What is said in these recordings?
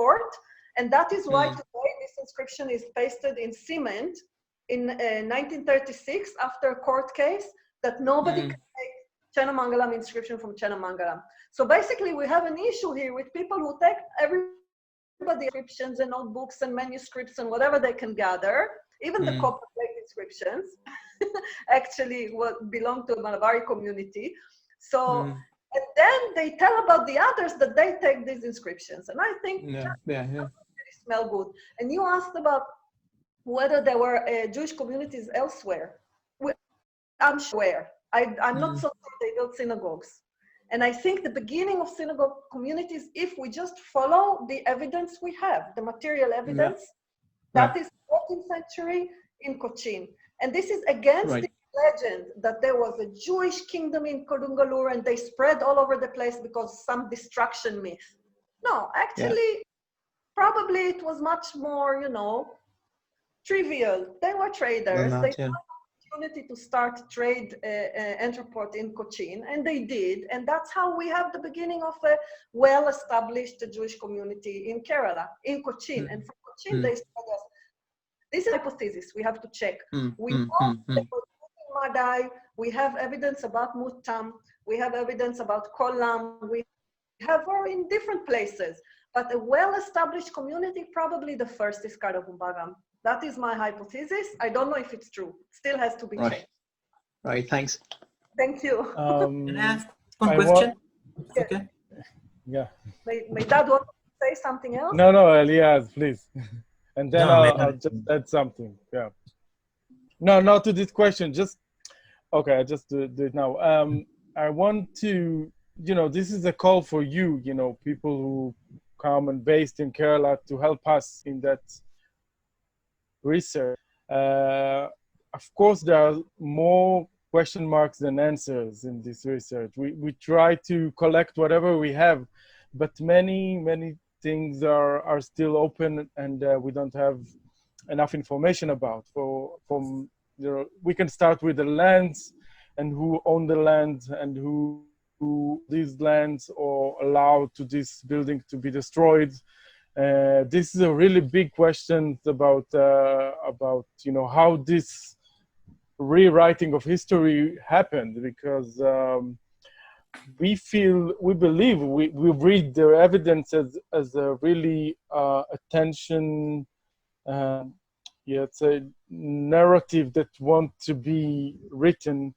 court. And that is why today this inscription is pasted in cement in 1936 after a court case that nobody can take Chenamangalam inscription from Chenamangalam. So basically we have an issue here with people who take everybody inscriptions and notebooks and manuscripts and whatever they can gather, even the copper plate inscriptions actually belong to the Malabar community. So, and then they tell about the others that they take these inscriptions. And I think really smell good. And you asked about whether there were Jewish communities elsewhere. I'm sure. I'm not so sure they built synagogues. And I think the beginning of synagogue communities, if we just follow the evidence we have, the material evidence, that is 14th century in Cochin. And this is against the legend that there was a Jewish kingdom in Kodungalur and they spread all over the place because some destruction myth. No, actually, probably it was much more, you know, trivial. They were traders. They had an opportunity to start trade entrepot in Cochin, and they did. And that's how we have the beginning of a well-established Jewish community in Kerala, in Cochin. And from Cochin, they spread us. This is a hypothesis we have to check. We know that in Madai, we have evidence about Muttam, we have evidence about Kolam, we have in different places. But a well-established community, probably the first is Karavumbagam. That is my hypothesis. I don't know if it's true. Still has to be checked. Right, thanks. Thank you. Can I ask one question? Okay. Yeah. May Dad want to say something else? No, Elias, please. And then I'll just add something. Yeah. No, not to this question. Just, okay, I just do it now. I want to, you know, this is a call for you, you know, people who come and based in Kerala to help us in that research. Of course, there are more question marks than answers in this research. We try to collect whatever we have, but many things are still open and we don't have enough information about. From you know, we can start with the lands and who own the land and who these lands or allow to this building to be destroyed. This is a really big question about you know, how this rewriting of history happened, because we believe we read the evidence as a really attention, it's a narrative that wants to be written,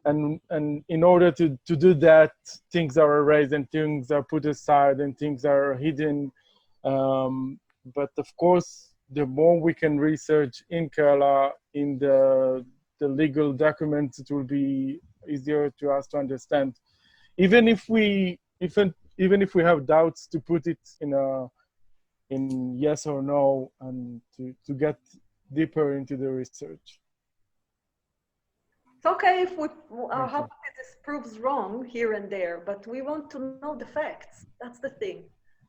and in order to do that, things are erased and things are put aside and things are hidden. But of course, the more we can research in Kerala, in the legal documents, it will be easier to us to understand. Even if we have doubts, to put it in yes or no, and to get deeper into the research. It's okay if our hypothesis proves wrong here and there, but we want to know the facts. That's the thing.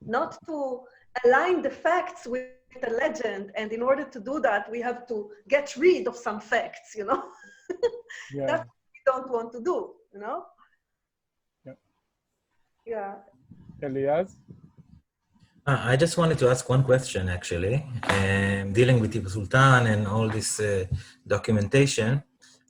Not to align the facts with a legend, and in order to do that, we have to get rid of some facts, you know? That's what we don't want to do, you know? Yeah. Elias? I just wanted to ask one question, actually. Dealing with Tipu Sultan and all this documentation,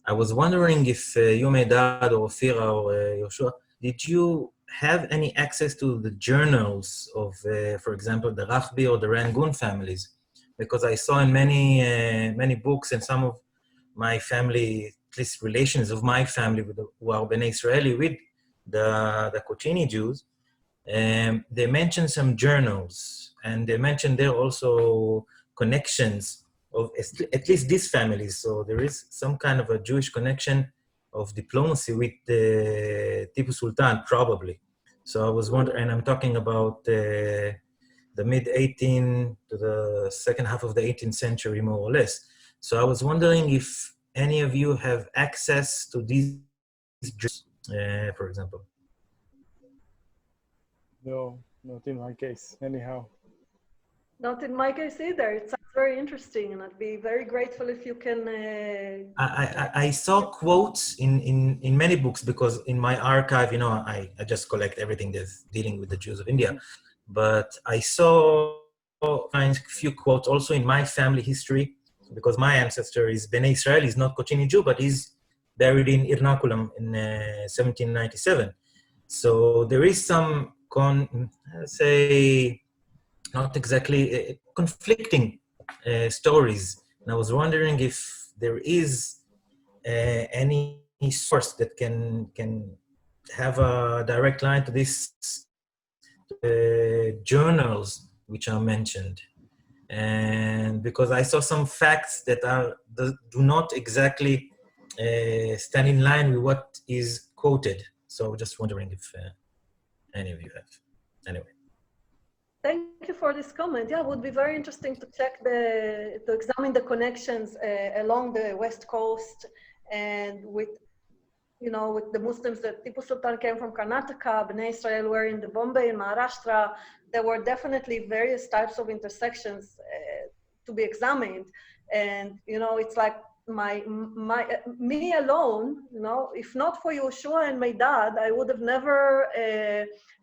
I was wondering if you, Medad, or Ofira, or Yoshua, did you have any access to the journals of, for example, the Rahbi or the Rangoon families? Because I saw in many books, and some of my family, at least relations of my family who are Bnei Israeli with the Cochini Jews, they mentioned some journals, and they mentioned there also connections of at least these families. So there is some kind of a Jewish connection of diplomacy with Tipu Sultan, probably. So I was wondering, and I'm talking about the mid-18 to the second half of the 18th century, more or less. So I was wondering if any of you have access to these journals, for example. No, not in my case, anyhow. Not in my case either. It sounds very interesting, and I'd be very grateful if you can... I saw quotes in many books, because in my archive, you know, I just collect everything that's dealing with the Jews of India. But I saw find a few quotes also in my family history, because my ancestor is Bnei Israel, he's not Cochini Jew, but he's buried in Irnakulam in 1797. So there is some, say, not exactly conflicting stories. And I was wondering if there is any source that can have a direct line to these journals which are mentioned. And because I saw some facts that do not exactly stand in line with what is quoted. So just wondering if any of you have. Anyway. Thank you for this comment. Yeah, it would be very interesting to to examine the connections along the West Coast and with the Muslims that Tipu Sultan came from Karnataka, Bnei Israel were in the Bombay and Maharashtra. There were definitely various types of intersections to be examined. And, it's like me alone, if not for Yoshua and my dad, I would have never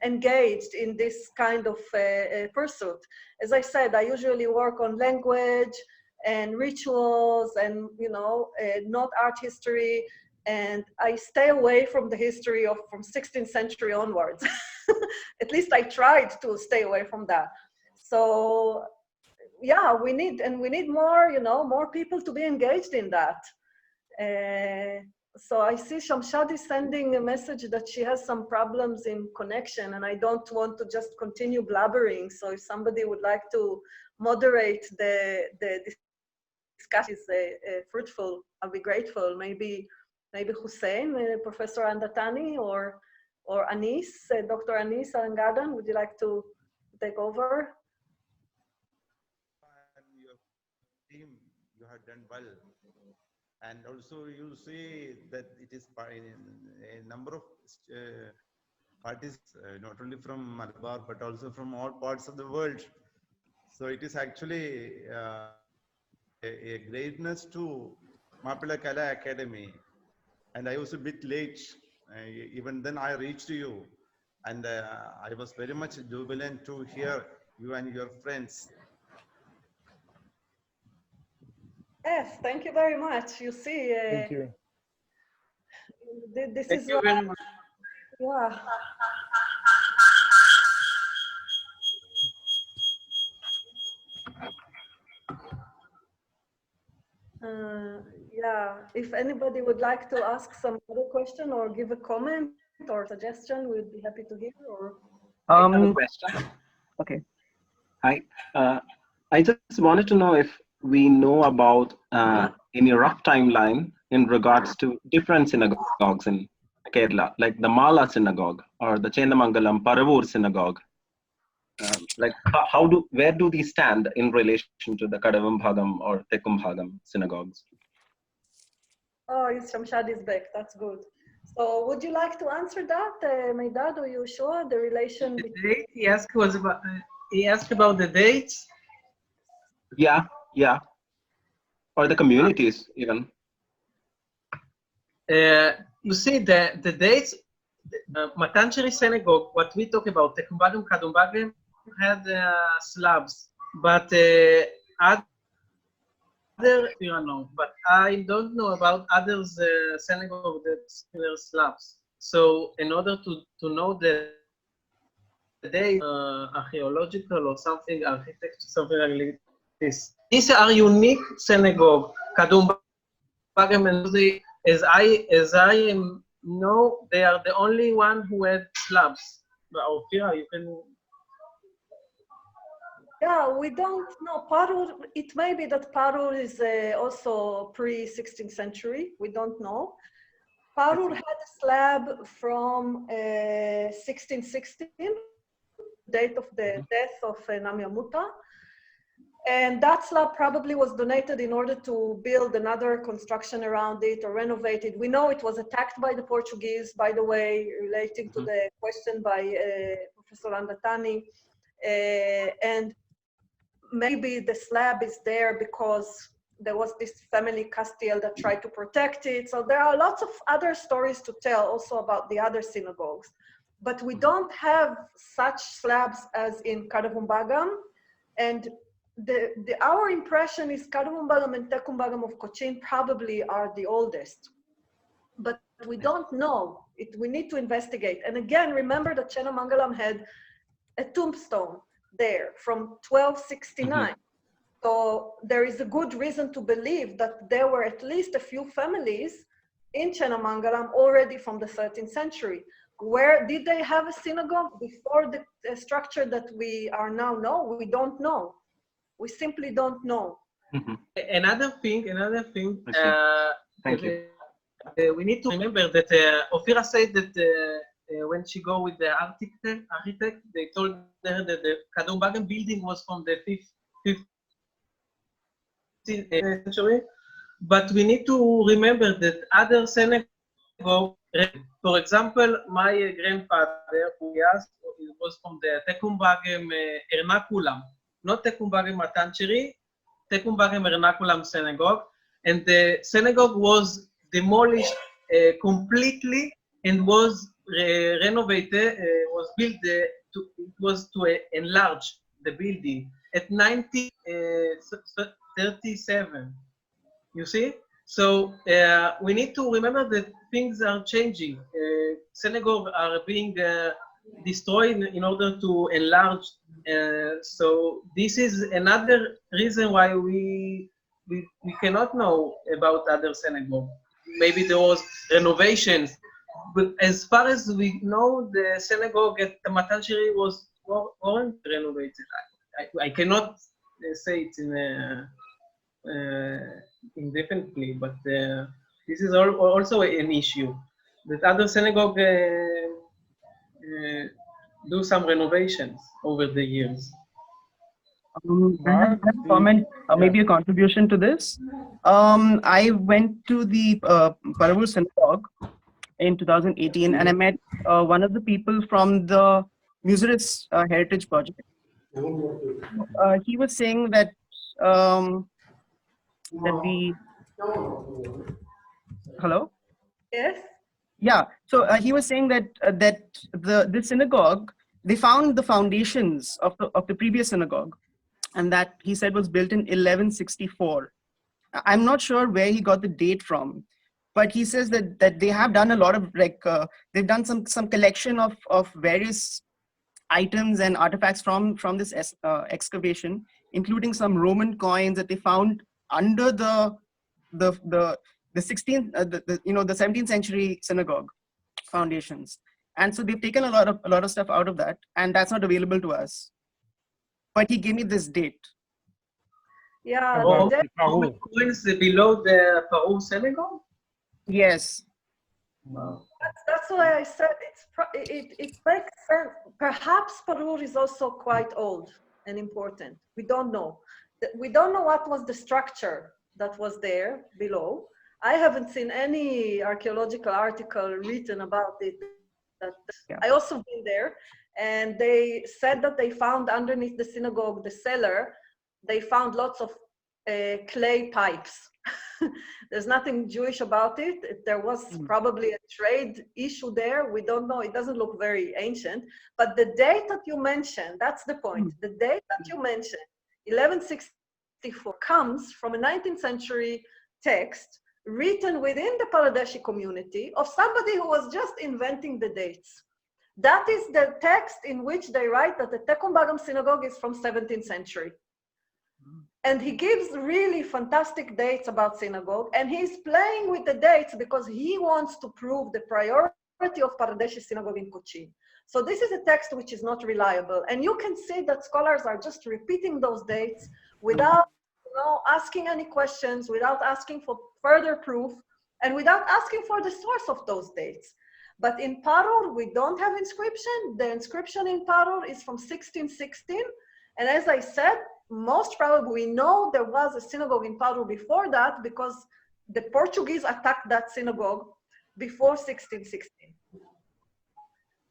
engaged in this kind of pursuit. As I said, I usually work on language and rituals and, not art history. And I stay away from the history from 16th century onwards. At least I tried to stay away from that. So yeah, we need more, more people to be engaged in that. So I see Shamshad is sending a message that she has some problems in connection, and I don't want to just continue blabbering. So if somebody would like to moderate the discussion is fruitful, I'll be grateful. Maybe Hussein, Professor Andatani, or Anis, Dr. Anis Arangadan, would you like to take over? And your team, you have done well. And also you see that it is a number of parties, not only from Malabar, but also from all parts of the world. So it is actually a greatness to Mapila Kala Academy. And I was a bit late. Even then I reached you. And I was very much jubilant to hear you and your friends. Yes, thank you very much. You see, Thank you. This Thank is you very much. yeah. Yeah, if anybody would like to ask some other question or give a comment or suggestion, we'd be happy to hear. Or I have a question. Okay. Hi. I just wanted to know if we know about any rough timeline in regards to different synagogues in Kerala, like the Mala synagogue or the Chendamangalam Paravur synagogue. Like where do these stand in relation to the Kadavambhagam or Tekumbhagam synagogues? Oh, Shamshad is back. That's good. So would you like to answer that, Meidad or Yoshua, the relation The between... date he asked was about, he asked about the dates? Yeah. Or the communities even. You see, the dates, Matancheri synagogue, what we talk about, Tekumbagam, Kadumbagam, had slabs, but other, but I don't know about others synagogue that were slabs. So in order to know the date, archaeological or something, architecture, something like this. These are unique synagogue. Kadumbagam and as I know, they are the only one who had slabs. But Ophira, you can. Yeah, we don't know. Parur, it may be that Parur is also pre-16th century. We don't know. Parur had a slab from 1616, date of the death of Namyamuta. And that slab probably was donated in order to build another construction around it or renovate it. We know it was attacked by the Portuguese, by the way, relating to the question by Professor Andatani. And maybe the slab is there because there was this family Castiel that tried to protect it. So there are lots of other stories to tell also about the other synagogues. But we don't have such slabs as in Kadavumbagam And our impression is Kadumbagam and Tekumbagam of Cochin probably are the oldest. But we don't know. We need to investigate. And again, remember that Chenamangalam had a tombstone there from 1269. So there is a good reason to believe that there were at least a few families in Chenamangalam already from the 13th century. Where did they have a synagogue before the structure that we are now know? We don't know. We simply don't know. Another thing, Thank you. we need to remember that Ophira said that when she go with the architect, they told her that the Kadumbagam building was from the 15th century. But we need to remember that other synagogues, for example, my grandfather, who was from the Tekumbagam Ernakulam, not Tekumbagam Matancheri, Tekumbagam Ernakulam synagogue, and the synagogue was demolished completely and was renovated, was built to enlarge the building at 1937. You see? So we need to remember that things are changing. Synagogues are being destroyed in order to enlarge. So this is another reason why we cannot know about other synagogues. Maybe there was renovations, but as far as we know, the synagogue at Matancheri weren't renovated. I cannot say it indefinitely, but this is also an issue that other synagogue do some renovations over the years. I have a comment, maybe a contribution to this. I went to the Paravur synagogue in 2018, and I met one of the people from the Museris Heritage Project. He was saying that hello? Yes? Yeah, so he was saying that the synagogue, they found the foundations of the previous synagogue, and that he said was built in 1164. I'm not sure where he got the date from, but he says that they have done a lot of they've done some collection of various items and artifacts from this excavation, including some Roman coins that they found under the 16th the 17th century synagogue foundations. And so they've taken a lot of stuff out of that, and that's not available to us. But he gave me this date. Yeah, Coins below the Paru synagogue? Yes. Wow. That's why I said it makes sense. Perhaps Parur is also quite old and important. We don't know. We don't know what was the structure that was there below. I haven't seen any archaeological article written about it. I also been there, and they said that they found underneath the synagogue, the cellar, they found lots of clay pipes. There's nothing Jewish about it. There was probably a trade issue there. We don't know. It doesn't look very ancient. But the date that you mentioned, that's the point. The date that you mentioned, 1164, comes from a 19th century text written within the Paradeshi community of somebody who was just inventing the dates. That is the text in which they write that the Tekumbagam synagogue is from 17th century. And he gives really fantastic dates about synagogue, and he's playing with the dates because he wants to prove the priority of Paradeshi synagogue in Cochin. So this is a text which is not reliable. And you can see that scholars are just repeating those dates without asking any questions, without asking for further proof, and without asking for the source of those dates. But in Parur, we don't have inscription. The inscription in Parur is from 1616. And as I said, most probably we know there was a synagogue in Parur before that because the Portuguese attacked that synagogue before 1616.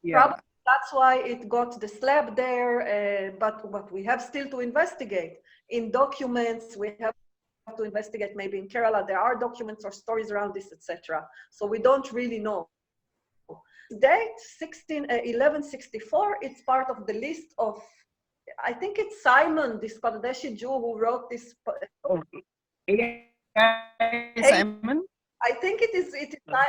Yeah. Probably that's why it got the slab there, but we have still to investigate. In documents, we have to investigate. Maybe in Kerala, there are documents or stories around this, etc. So we don't really know. Date 1164, it's part of the list of I think it's Simon, this Bangladeshi Jew, who wrote this. Okay. Simon? I think it is.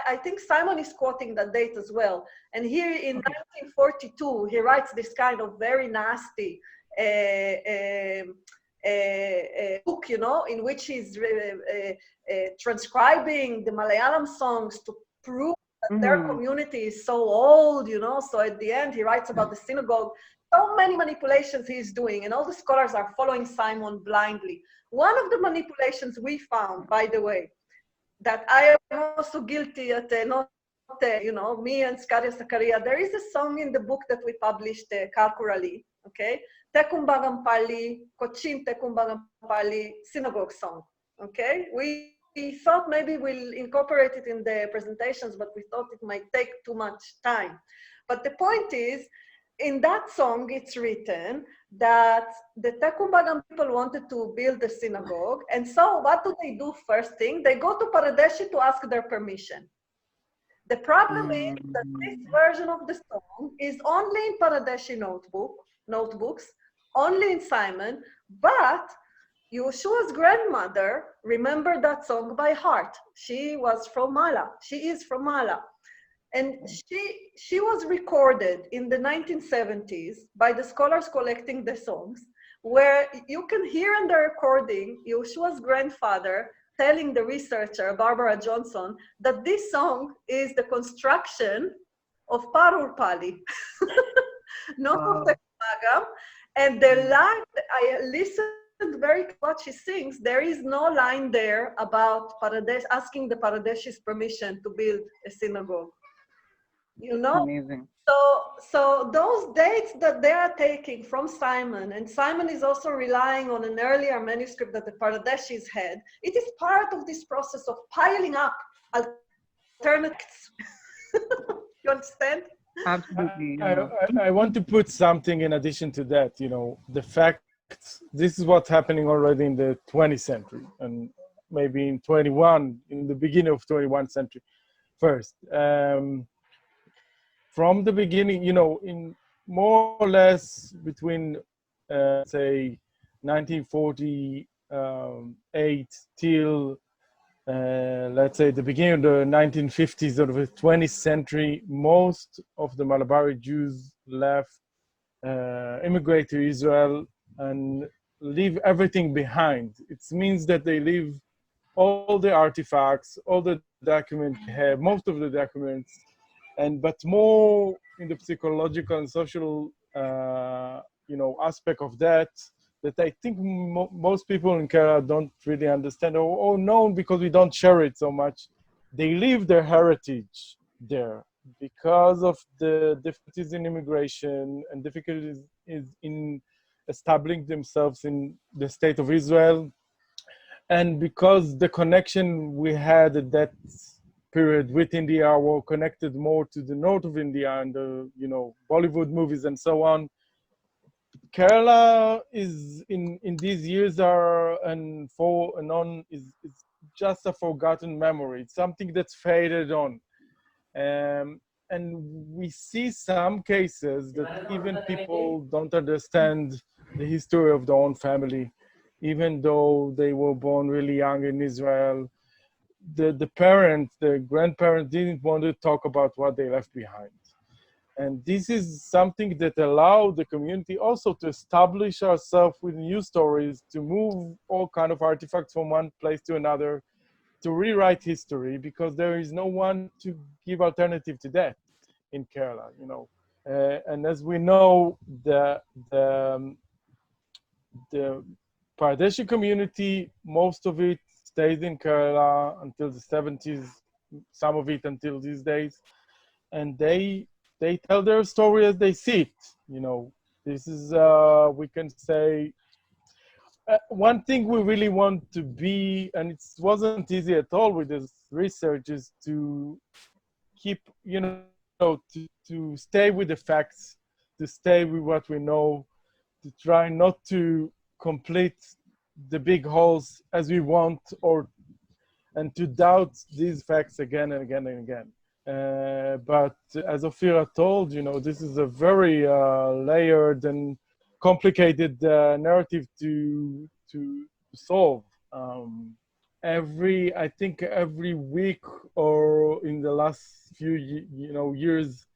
I think Simon is quoting that date as well. And here in 1942, he writes this kind of very nasty book, you know, in which he's transcribing the Malayalam songs to prove that their community is so old, you know. So at the end, he writes about the synagogue. So many manipulations he's doing, and all the scholars are following Simon blindly. One of the manipulations we found, by the way, that I am also guilty at not, you know, me and Skaria Sakaria, there is a song in the book that we published culturally, okay? Tekumbagam Pali, Cochin Tekumbagam Pali, synagogue song, okay? We thought maybe we'll incorporate it in the presentations, but we thought it might take too much time. But the point is, in that song, it's written that the Tekumbagam people wanted to build a synagogue. And so what do they do first thing? They go to Paradeshi to ask their permission. The problem is that this version of the song is only in Paradeshi notebooks, only in Simon, but Yeshua's grandmother remembered that song by heart. She was from Mala. She is from Mala. And she was recorded in the 1970s by the scholars collecting the songs, where you can hear in the recording Yeshua's grandfather telling the researcher, Barbara Johnson, that this song is the construction of Parur Pali, not of the Tekumbagam. And the line, I listened very what she sings, there is no line there about Paradesh, asking the Paradeshis permission to build a synagogue. You know, amazing. So those dates that they are taking from Simon, and Simon is also relying on an earlier manuscript that the Paradeshis had, it is part of this process of piling up alternatives. You understand? Absolutely. I want to put something in addition to that, you know, the fact this is what's happening already in the 20th century and maybe in the beginning of 21st century first. From the beginning, you know, in more or less between, say, 1948 till, let's say, the beginning of the 1950s of the 20th century, most of the Malabari Jews left, immigrate to Israel and leave everything behind. It means that they leave all the artifacts, all the documents they have, most of the documents, but more in the psychological and social, you know, aspect of that I think most people in Kerala don't really understand or know because we don't share it so much. They leave their heritage there because of the difficulties in immigration and difficulties in establishing themselves in the state of Israel. And because the connection we had at that period with India were connected more to the north of India and the, you know, Bollywood movies and so on. Kerala is in these years is just a forgotten memory. It's something that's faded on. And we see some cases that even people don't understand the history of their own family, even though they were born really young in Israel. The parents, the grandparents didn't want to talk about what they left behind. And this is something that allowed the community also to establish ourselves with new stories, to move all kind of artifacts from one place to another, to rewrite history, because there is no one to give alternative to that in Kerala, you know. And as we know, the Paradeshi community, most of it stayed in Kerala until the 70s, some of it until these days. And they tell their story as they see it, you know. This is, we can say, one thing we really want to be, and it wasn't easy at all with this research, is to keep, you know, to stay with the facts, to stay with what we know, to try not to complete the big holes as we want, and to doubt these facts again and again and again. But as Ophira told, you know, this is a very layered and complicated narrative to solve. I think every week or in the last few years,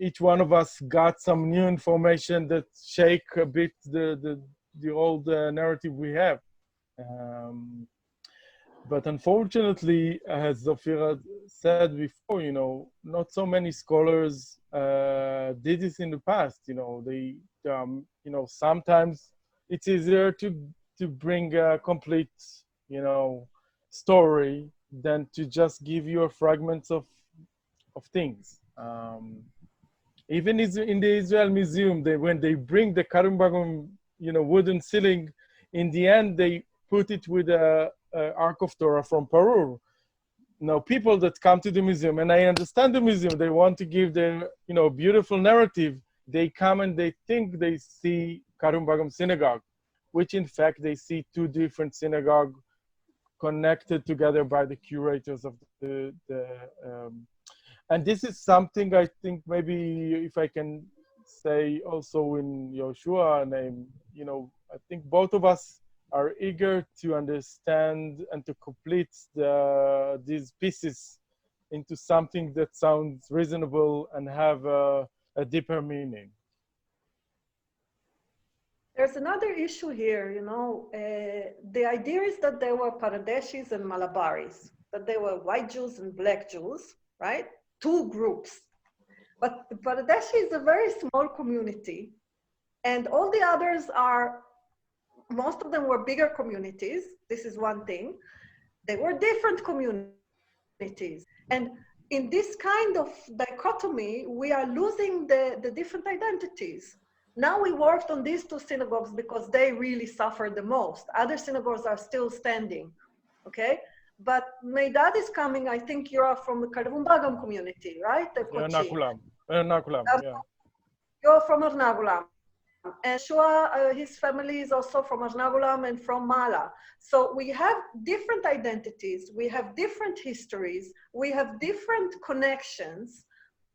each one of us got some new information that shake a bit the old narrative we have. But unfortunately, as Ophira said before, not so many scholars did this in the past. Sometimes it's easier to bring a complete, story than to just give you a fragments of things. Even in the Israel Museum, when they bring the Karumbagum, wooden ceiling, in the end they put it with a Ark of Torah from Peru. Now, people that come to the museum, and I understand the museum, they want to give their, beautiful narrative. They come and they think they see Karumbagum Synagogue, which in fact they see two different synagogues connected together by the curators of and this is something I think maybe if I can say also in Yoshua name, I think both of us are eager to understand and to complete these pieces into something that sounds reasonable and have a deeper meaning. There's another issue here, the idea is that there were Paradeshis and Malabaris, that there were white Jews and black Jews, right? Two groups. But the Paradeshi is a very small community, and all the others most of them were bigger communities. This is one thing. They were different communities. And in this kind of dichotomy, we are losing the different identities. Now we worked on these two synagogues because they really suffered the most. Other synagogues are still standing, okay? But Meidad is coming, I think you're from the Karumbagam community, right? The Cochin. Ernakulam, yeah. You're from Ernakulam. And Shua, his family is also from Ernakulam and from Mala. So we have different identities, we have different histories, we have different connections,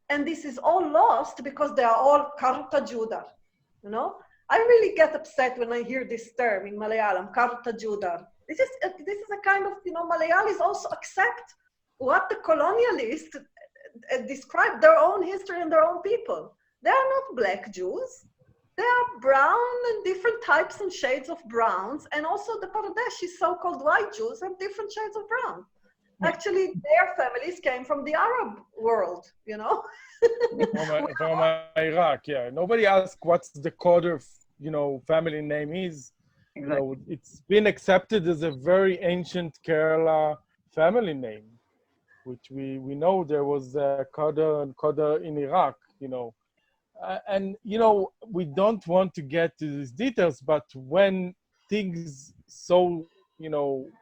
and this is all lost because they are all Karta Judar, I really get upset when I hear this term in Malayalam, Karta Judar. This is a kind of, Malayalis also accept what the colonialists describe their own history and their own people. They are not black Jews. They are brown and different types and shades of browns. And also the Paradeshi, so-called white Jews, have different shades of brown. Actually, their families came from the Arab world, From Iraq, yeah. Nobody asked what's the Qadr, family name is. Exactly. It's been accepted as a very ancient Kerala family name, which we know there was Qadr and Qadr in Iraq, and we don't want to get to these details, but when things so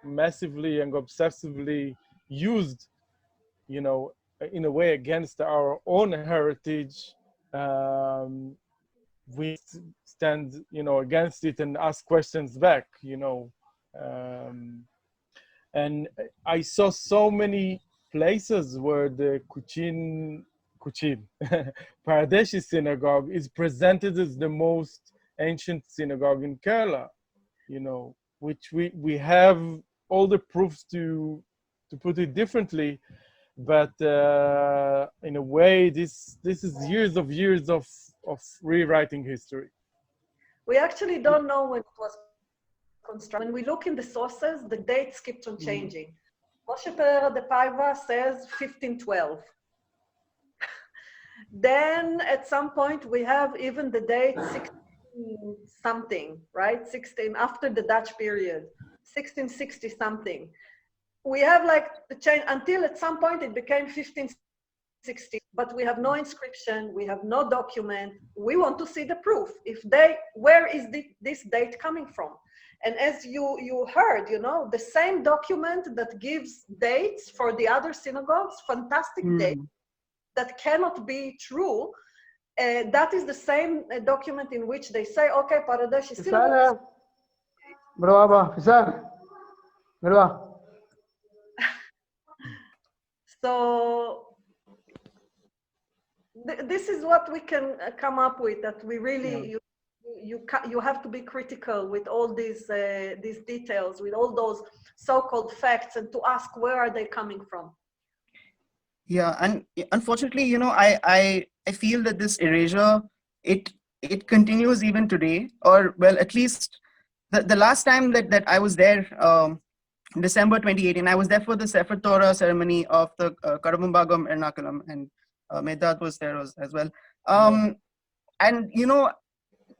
massively and obsessively used in a way against our own heritage, we stand against it and ask questions back. And I saw so many places where the Cochin Paradeshi synagogue is presented as the most ancient synagogue in Kerala, which we have all the proofs to put it differently, but in a way, this is years of rewriting history. We actually don't know when it was constructed. When we look in the sources, the dates keep on changing. Moshe Pereira de Paiva says 1512. Then at some point we have even the date 16 something, right? 16 after the Dutch period, 1660 something. We have like the change until at some point it became 1560, but we have no inscription, we have no document. We want to see the proof. Where is this date coming from? And as you heard, the same document that gives dates for the other synagogues, fantastic dates, that cannot be true. That is the same document in which they say, okay, Paradesh is still... So this is what we can come up with, that we really, you have to be critical with all these details, with all those so-called facts, and to ask where are they coming from. Yeah, and unfortunately, you know, I feel that this erasure, it continues even today, or well, at least the last time that I was there, December 2018, I was there for the Sefer Torah ceremony of the Karabumbagam Ernakulam, and Medad was there as well. And you know,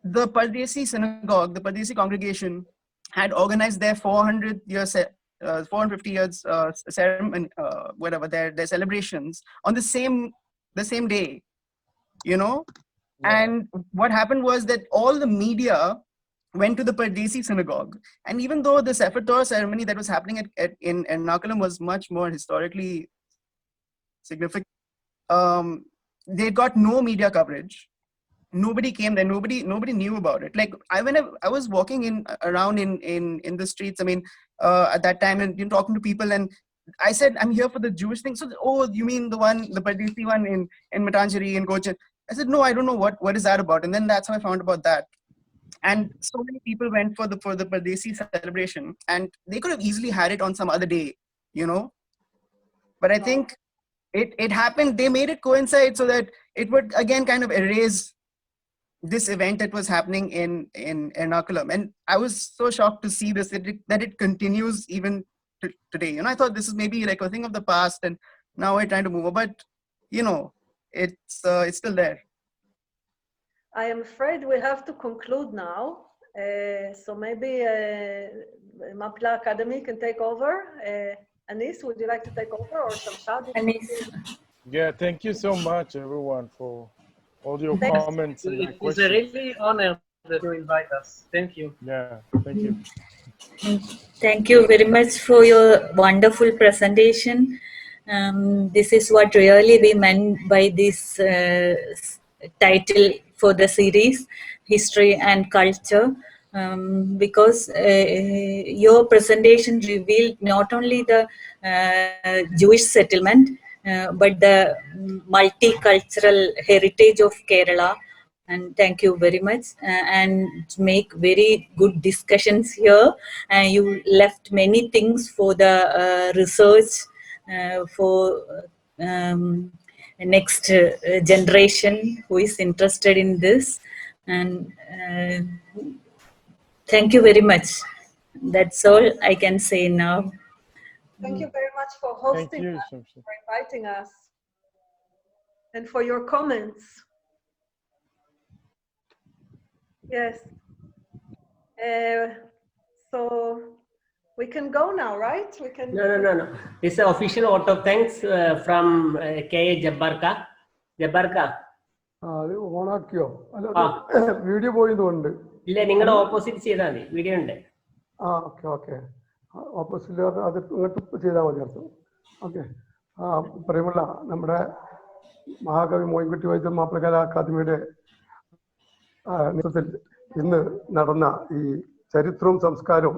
the Pardesi synagogue, the Pardesi congregation, had organized their 450 years ceremony, whatever their celebrations on the same day, you know. And what happened was that all the media went to the Pardesi synagogue, and even though the Sefer Torah ceremony that was happening in Ernakulam was much more historically significant, they got no media coverage. Nobody came there. Nobody knew about it. Like I was walking around in the streets. I mean, at that time, and talking to people, and I said, I'm here for the Jewish thing. So, oh, you mean the Pardesi one in Matanjari in Cochin? I said, no, I don't know what is that about. And then that's how I found about that. And so many people went for the Pardesi celebration, and they could have easily had it on some other day, you know. But I think it happened. They made it coincide so that it would again kind of erase this event that was happening in Ernakulam. And I was so shocked to see this, that it continues even today. You know, I thought this is maybe like a thing of the past, and now we're trying to move on, but you know, it's still there. I am afraid we have to conclude now. So maybe Mapla Academy can take over. Anis, would you like to take over, or Shamshad? Anis. Yeah, thank you so much, everyone, for all your comments and it questions. is a really honor that you invite us. Thank you. Yeah, thank you. Thank you very much for your wonderful presentation. This is what really we meant by this title for the series, History and Culture, because your presentation revealed not only the Jewish settlement, but the multicultural heritage of Kerala. And thank you very much, and make very good discussions here. And you left many things for the research for next generation who is interested in this. And thank you very much. That's all I can say now. Thank you very much for hosting us, for inviting us, and for your comments. Yes. So we can go now, right? We can. No. This is an official vote of thanks from K. Jabbarka. Jabbarka. Video പോയതുകൊണ്ട് ഇല്ല നിങ്ങളുടെ opposite ചെയ്താൽ മതി video ഉണ്ട് okay opposite അത് ഇങ്ങോട്ട് ചെയ്താൽ മതി അർത്ഥം ഓക്കെ പ്രിയമുള്ള നമ്മുടെ മഹാകവി മോയിൻകുട്ടി വൈദ്യർ മാപ്പിളകലാ അക്കാദമിയുടെ നേതൃത്വത്തിൽ ഇന്ന് നടന്ന ഈ ചരിത്രവും സംസ്കാരവും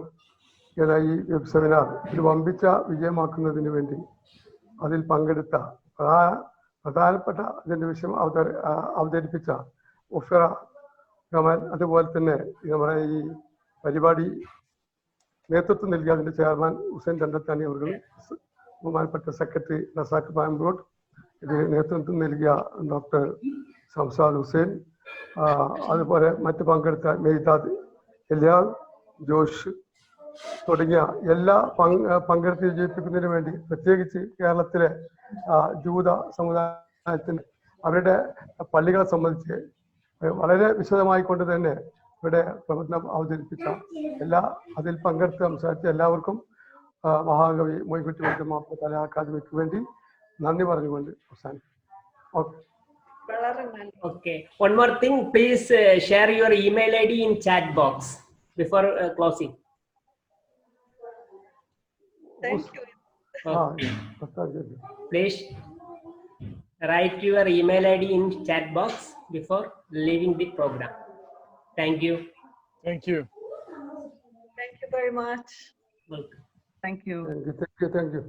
എന്ന ഈ വെബ് സെമിനാർ ഒരു വമ്പിച്ച വിജയമാക്കുന്നതിന് വേണ്ടി അതിൽ പങ്കെടുത്ത പ്രധാനപ്പെട്ട ഇതിൻ്റെ വിഷയം അവതരിപ്പിച്ച ഉഫറ കമാൽ, അതുപോലെ തന്നെ നമ്മുടെ ഈ പരിപാടി നേതൃത്വം നൽകിയ അതിൻ്റെ ചെയർമാൻ ഹുസൈൻ ചന്ദ്രത്താനി അവർ, ബഹുമാനപ്പെട്ട സെക്രട്ടറി റസാഖ് പാമ്പൂട്ട്, ഇത് നേതൃത്വം നൽകിയ ഡോക്ടർ സംസാദ് ഹുസൈൻ, അതുപോലെ മറ്റ് പങ്കെടുത്ത മെയ്താദ്, എലിയാ, ജോഷ് തുടങ്ങിയ എല്ലാ പങ്കെടുത്ത് വിജയിപ്പിക്കുന്നതിന് വേണ്ടി പ്രത്യേകിച്ച് കേരളത്തിലെ ജൂത സമുദായത്തിന് അവരുടെ പള്ളികളെ സംബന്ധിച്ച് വളരെ വിശദമായിക്കൊണ്ട് തന്നെ ഇവിടെ പ്രബന്ധം അവതരിപ്പിച്ച അതിൽ പങ്കെടുത്ത് സംസാരിച്ച എല്ലാവർക്കും മഹാകവി മോയിൻകുട്ടി വൈദ്യർ മാപ്പിളകലാ അക്കാദമിക്ക് വേണ്ടി നന്ദി പറഞ്ഞുകൊണ്ട് അവസാനിക്കും. Okay. One more thing, please share your email ID in chat box before closing. Thank you. Please write your email ID in chat box before leaving the program. Thank you. Thank you. Thank you very much. Welcome. Thank you. Thank you.